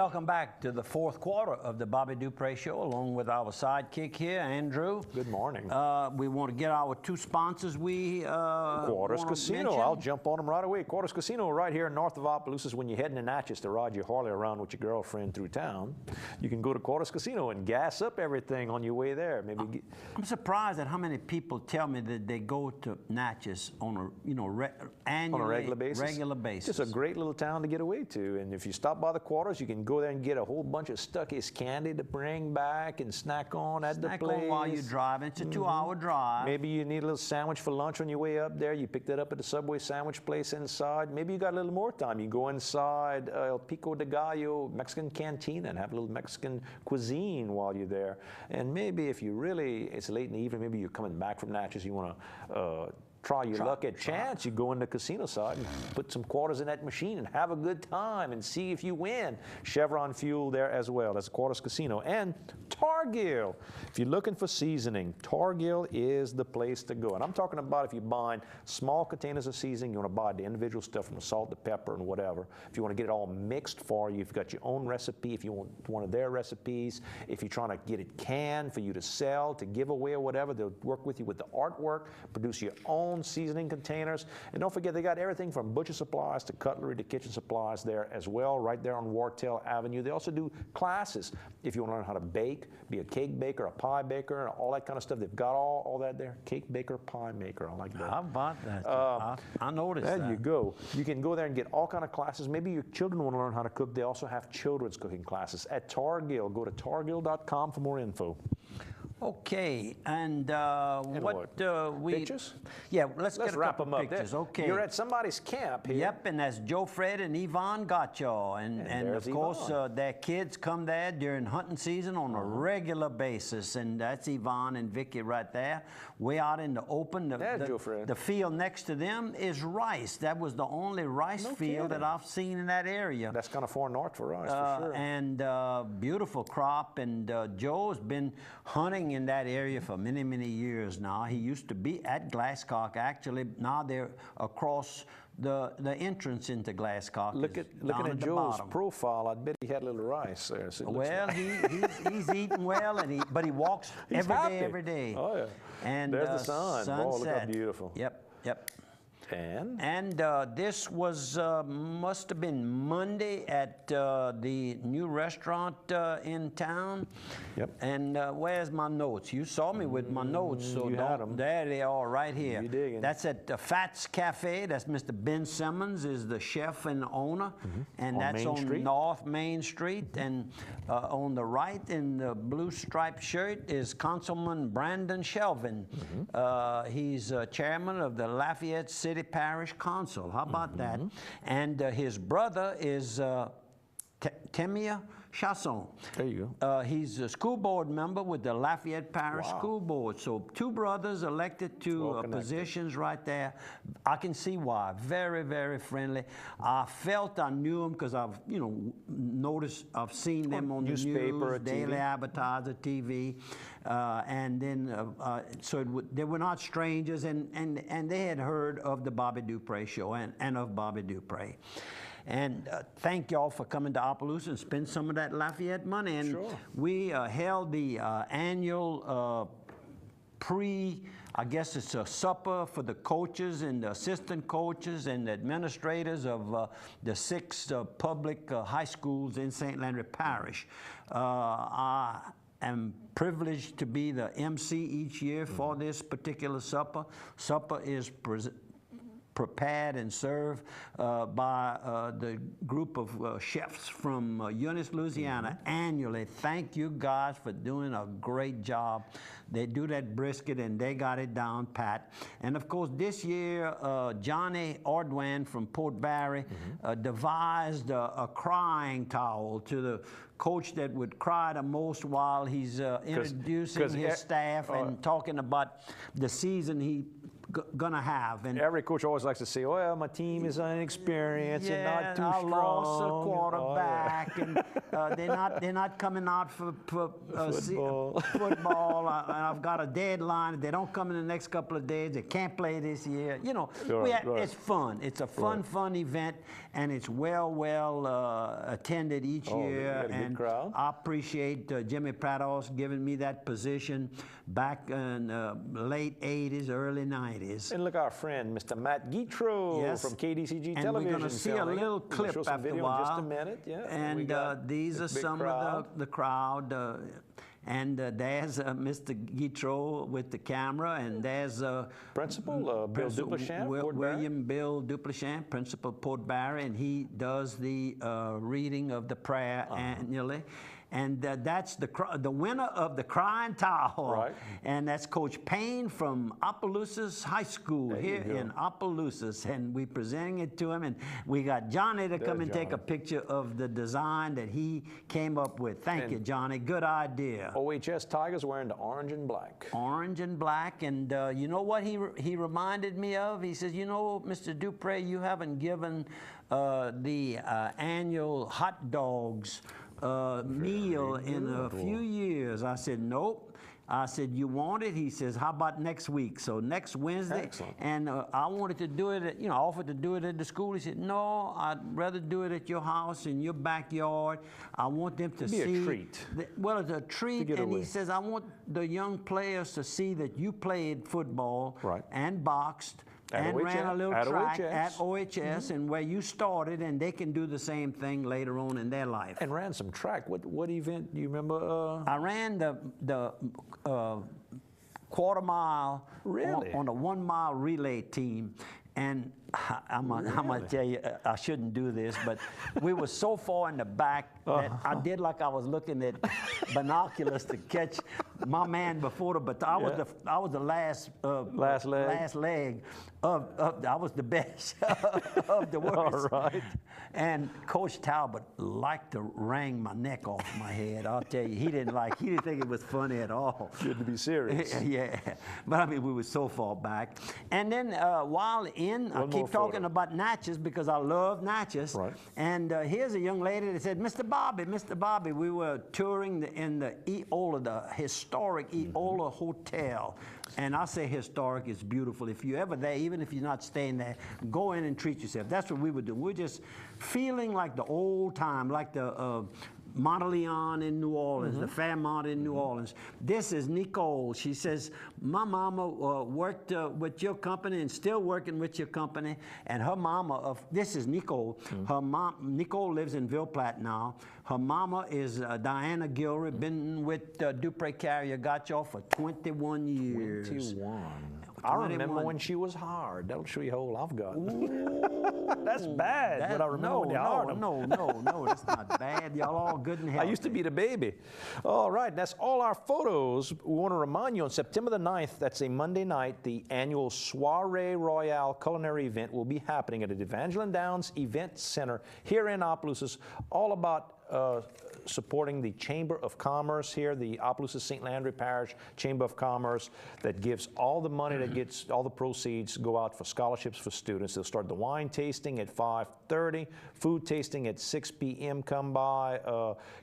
welcome back to the fourth quarter of the Bobby Dupre Show, along with our sidekick here, Andrew. Good morning. We want to get our two sponsors. Quarters Casino. I'll jump on them right away. Quarters Casino, right here north of Opelousas. When you're heading to Natchez to ride your Harley around with your girlfriend through town, you can go to Quarters Casino and gas up everything on your way there. Maybe. I'm surprised at how many people tell me that they go to Natchez on a annually, on a regular basis. Regular basis. It's a great little town to get away to, and if you stop by the Quarters, you can go there and get a whole bunch of Stuckey's candy to bring back and snack on at the place. Snack on while you're driving. It's a 2-hour drive. Maybe you need a little sandwich for lunch on your way up there. You pick that up at the Subway sandwich place inside. Maybe you got a little more time. You go inside El Pico de Gallo Mexican Cantina and have a little Mexican cuisine while you're there. And maybe if you really, it's late in the evening, maybe you're coming back from Natchez, you want to try your luck at chance. You go in the casino side and put some quarters in that machine and have a good time and see if you win. Chevron fuel there as well. That's Quarters Casino. And Targill. If you're looking for seasoning, Targill is the place to go. And I'm talking about if you're buying small containers of seasoning, you want to buy the individual stuff from the salt, the pepper, and whatever. If you want to get it all mixed for you, you've got your own recipe. If you want one of their recipes, if you're trying to get it canned for you to sell, to give away or whatever, they'll work with you with the artwork, produce your own seasoning containers. And don't forget, they got everything from butcher supplies to cutlery to kitchen supplies there as well, right there on Wartell Avenue. They also do classes if you want to learn how to bake, be a cake baker, a pie baker, and all that kind of stuff. They've got all that there. Cake baker, pie maker. I like that. How about that? I noticed that. There you go. You can go there and get all kind of classes. Maybe your children want to learn how to cook. They also have children's cooking classes at Targill. Go to targill.com for more info. Okay, and what pictures? Yeah, let's get a wrap couple them up. pictures. Okay, you're at somebody's camp here. Yep, and that's Joe Fred and Yvonne Gotcha, and of course their kids come there during hunting season on a regular basis, and that's Yvonne and Vicky right there, way out in the open. Joe Fred. The field next to them is rice. That was the only rice field that I've seen in that area. That's kind of far north for rice, for sure. And beautiful crop, and Joe's been hunting in that area for many, many years now. He used to be at Glasscock, actually. Now they're across the entrance into Glasscock. Looking at Joe's profile, I bet he had a little rice there. So well, he's eating well, but he walks every day. Oh, yeah. And there's the sun. Sunset. Oh, look how beautiful. Yep. And this was must have been Monday at the new restaurant in town. Yep. And where's my notes? You saw me with my notes, so you had them. There they are, right here. You digging. That's at Fats Cafe. That's Mr. Ben Simmons is the chef and owner, and that's on North Main Street. And on the right, in the blue striped shirt, is Councilman Brandon Shelvin. He's chairman of the Lafayette City Parish Council. How about that? And his brother is Temia Chasson. There you go. He's a school board member with the Lafayette Parish School Board. So two brothers elected to positions right there. I can see why. Very, very friendly. I felt I knew them because I've, noticed, I've seen them on newspaper, the news, Daily Advertiser, TV. And then, they were not strangers, and they had heard of the Bobby Dupre Show and of Bobby Dupre. And thank y'all for coming to Opelousas and spend some of that Lafayette money. And we held the annual I guess it's a supper for the coaches and the assistant coaches and the administrators of the 6 public high schools in St. Landry Parish. I am privileged to be the MC each year for this particular supper. Supper is prepared and served by the group of chefs from Eunice, Louisiana annually. Thank you guys for doing a great job. They do that brisket and they got it down pat. And of course this year Johnny Ordwan from Port Barry devised a crying towel to the coach that would cry the most while he's introducing his staff and talking about the season he gonna have. And every coach always likes to say, "Well, my team is inexperienced and not too I strong." lost a quarterback, and they're not coming out for football. And I've got a deadline. If they don't come in the next couple of days, they can't play this year. You know, it's fun. It's a fun event, and it's well attended each year. And I appreciate Jimmy Prados giving me that position back in late 80s, early 90s. And look, our friend, Mr. Matt Guitro from KDCG and Television. We're going to see a little clip after a while. In just a minute. Yeah. And these are some of the crowd. And there's Mr. Guitro with the camera, and there's Principal Bill Duplichamp, William Bill Duplichamp, Principal Port Barry, and he does the reading of the prayer annually. And that's the winner of the Crying Towel. Right. And that's Coach Payne from Opelousas High School here in Opelousas. And we're presenting it to him. And we got Johnny to come and take a picture of the design that he came up with. Thank you, Johnny. Good idea. OHS Tigers wearing the orange and black. Orange and black. And you know what he reminded me of? He says, you know, Mr. Dupre, you haven't given the annual hot dogs meal in a few years. I said, nope. I said, you want it? He says, how about next week? So next Wednesday. Excellent. And I wanted to do it, I offered to do it at the school. He said, no, I'd rather do it at your house in your backyard. I want them to see. It'd be a treat. Well, it's a treat. And he says, I want the young players to see that you played football and boxed. And ran a little track at OHS, and where you started, and they can do the same thing later on in their life. And ran some track. What event do you remember? I ran the quarter mile on a 1 mile relay team. And I'm going to tell you, I shouldn't do this, but we were so far in the back that I did like I was looking at binoculars to catch my man before the baton. I was the last leg of I was the best of the worst. All right. And Coach Talbot liked to wring my neck off my head. I'll tell you, he didn't think it was funny at all. Good to be serious. Yeah, but I mean, we were so far back. And then while in, I keep talking about Natchez because I love Natchez. Right. And here's a young lady that said, Mr. Bobby, we were touring in the Eola, the historic Eola Hotel. And I say historic, it's beautiful. If you're ever there, even if you're not staying there, go in and treat yourself. That's what we would do. We're just feeling like the old time, like the Monteleon in New Orleans, the Fairmont in New Orleans. This is Nicole. She says, my mama worked with your company and still working with your company. And her mama, this is Nicole. Her mom, Nicole lives in Ville Platte now. Her mama is Diana Gilry, been with Dupre Carrier Gotcha for 21 years. 21. I remember when she was hard. That'll show you how old I've got. That's bad, but I remember when they're hard. No, that's not bad. Y'all all good and healthy. I used to be the baby. All right, that's all our photos. We want to remind you on September the 9th, that's a Monday night, the annual Soiree Royale culinary event will be happening at the Evangeline Downs Event Center here in Opelousas, all about supporting the Chamber of Commerce here, the Opelousas St. Landry Parish Chamber of Commerce, that gives all the money that gets, all the proceeds go out for scholarships for students. They'll start the wine tasting at 5:30, food tasting at 6 p.m. Come by.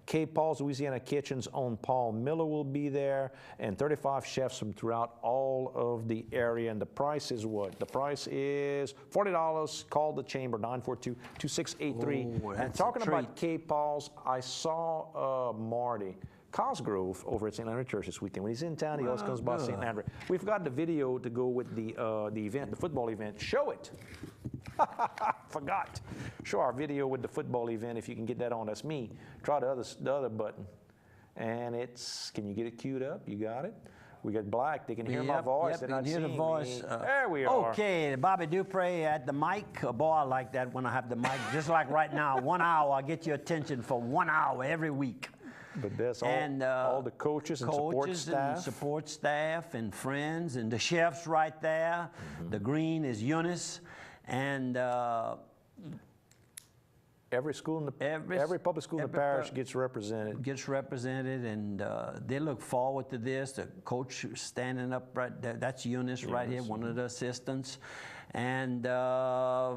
K. Paul's Louisiana Kitchen's own Paul Miller will be there, and 35 chefs from throughout all of the area. And the price is what? The price is $40. Call the Chamber, 942-2683. Oh, and talking about K. Paul's, I saw Marty Cosgrove over at St. Landry Church this weekend. When he's in town, he always comes by St. Landry. We've got the video to go with the event, the football event. Show it. Forgot. Show our video with the football event if you can get that on. That's me. Try the other button. And it's, can you get it queued up? You got it? We got black. They can hear my voice. They can hear the voice. There we are. Okay, Bobby Dupre at the mic. Boy, I like that when I have the mic. Just like right now, 1 hour. I get your attention for 1 hour every week. But that's all the coaches and support staff and friends and the chefs right there. The green is Eunice. And Every school in the every public school in the parish gets represented. Gets represented, and they look forward to this. The coach standing up right there, that's Eunice right here, one of the assistants. And I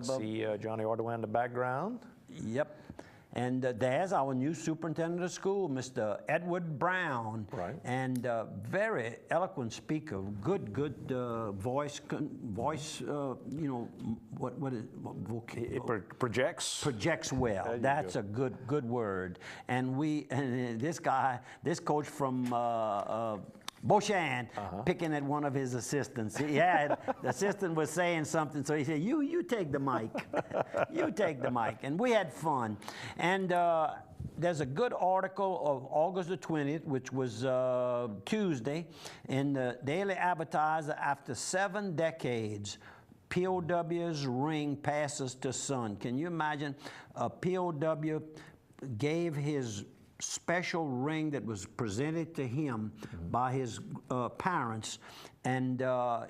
see Johnny Ardoin in the background. Yep. And there's our new superintendent of school, Mr. Edward Brown. Right. And very eloquent speaker, good voice, you know, It projects? Projects well. That's a good word. And this coach from Beauchamp picking at one of his assistants. Yeah, the assistant was saying something, so he said, you take the mic. You take the mic. And we had fun. And there's a good article of August the 20th, which was Tuesday, in the Daily Advertiser. After 7 decades, POW's ring passes to son. Can you imagine a POW gave his special ring that was presented to him by his parents, and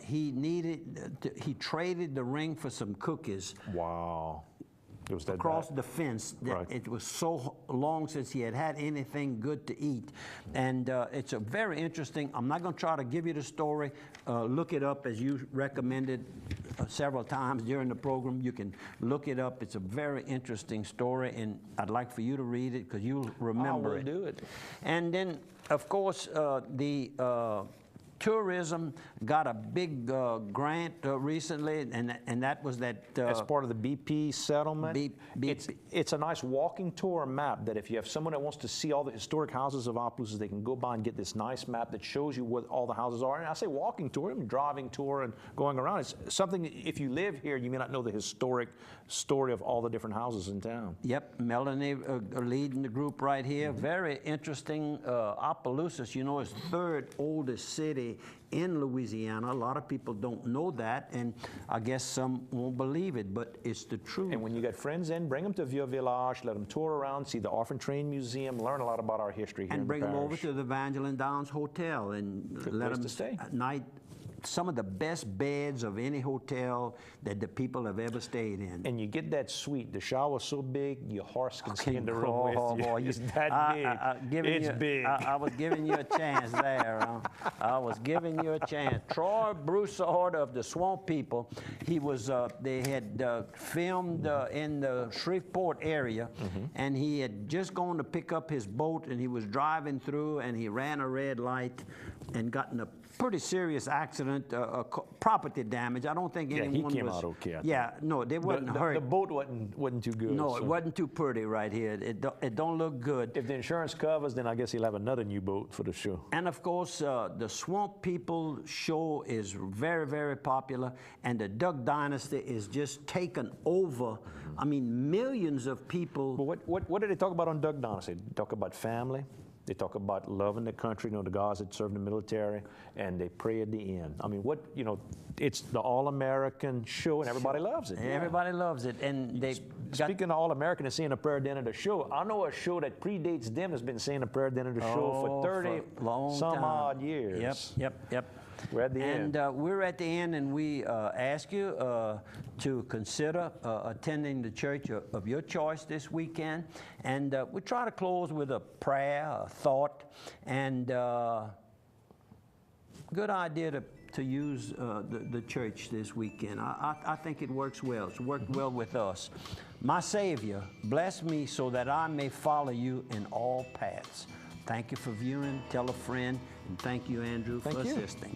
he traded the ring for some cookies. Wow. It was that across bad. the fence. Right. It was so long since he had had anything good to eat. And it's a very interesting, I'm not going to try to give you the story. Look it up as you recommended several times during the program. You can look it up. It's a very interesting story, and I'd like for you to read it because you'll remember it. I will do it. And then, of course, the tourism got a big grant recently, and that was that... As part of the BP settlement. It's a nice walking tour map that if you have someone that wants to see all the historic houses of Opelousas, they can go by and get this nice map that shows you what all the houses are. And I say walking tour, I mean driving tour and going around. It's something, if you live here, you may not know the historic story of all the different houses in town. Yep, Melanie leading the group right here. Very interesting. Opelousas, you know, is the 3rd oldest city in Louisiana. A lot of people don't know that, and I guess some won't believe it, but it's the truth. And when you get friends in, bring them to Vieux Village, let them tour around, see the Orphan Train Museum, learn a lot about our history here and in bring the them over parish. to the Evangeline Downs Hotel and let them stay at night. Some of the best beds of any hotel that the people have ever stayed in. And you get that suite. The shower's so big, your horse can stay in the room with you. Boy, it's that big. It's big. I was giving you a chance there. I was giving you a chance. Troy Broussard of the Swamp People, he was, they had filmed in the Shreveport area, and he had just gone to pick up his boat, and he was driving through, and he ran a red light and got in a pretty serious accident, property damage. I don't think anyone was... he came out okay. Yeah, no, they wasn't hurt. The boat wasn't too good. No, it wasn't too pretty right here. It don't look good. If the insurance covers, then I guess he'll have another new boat for the show. And of course, the Swamp People show is very, very popular, and the Duck Dynasty is just taken over. I mean, millions of people. But what did they talk about on Duck Dynasty? They talk about family. They talk about loving the country, you know, the guys that serve in the military, and they pray at the end. I mean, it's the all-American show, and everybody loves it. Everybody loves it, and they Speaking of all-American and saying a prayer at the end of the show, I know a show that predates them has been saying a prayer at the end of the show for 30 some odd years. Yep. We're at the end. And we're at the end, and we ask you to consider attending the church of your choice this weekend. And we try to close with a prayer, a thought, and good idea to use the church this weekend. I think it works well. It's worked well with us. My Savior, bless me so that I may follow you in all paths. Thank you for viewing. Tell a friend. And thank you, Andrew, for assisting.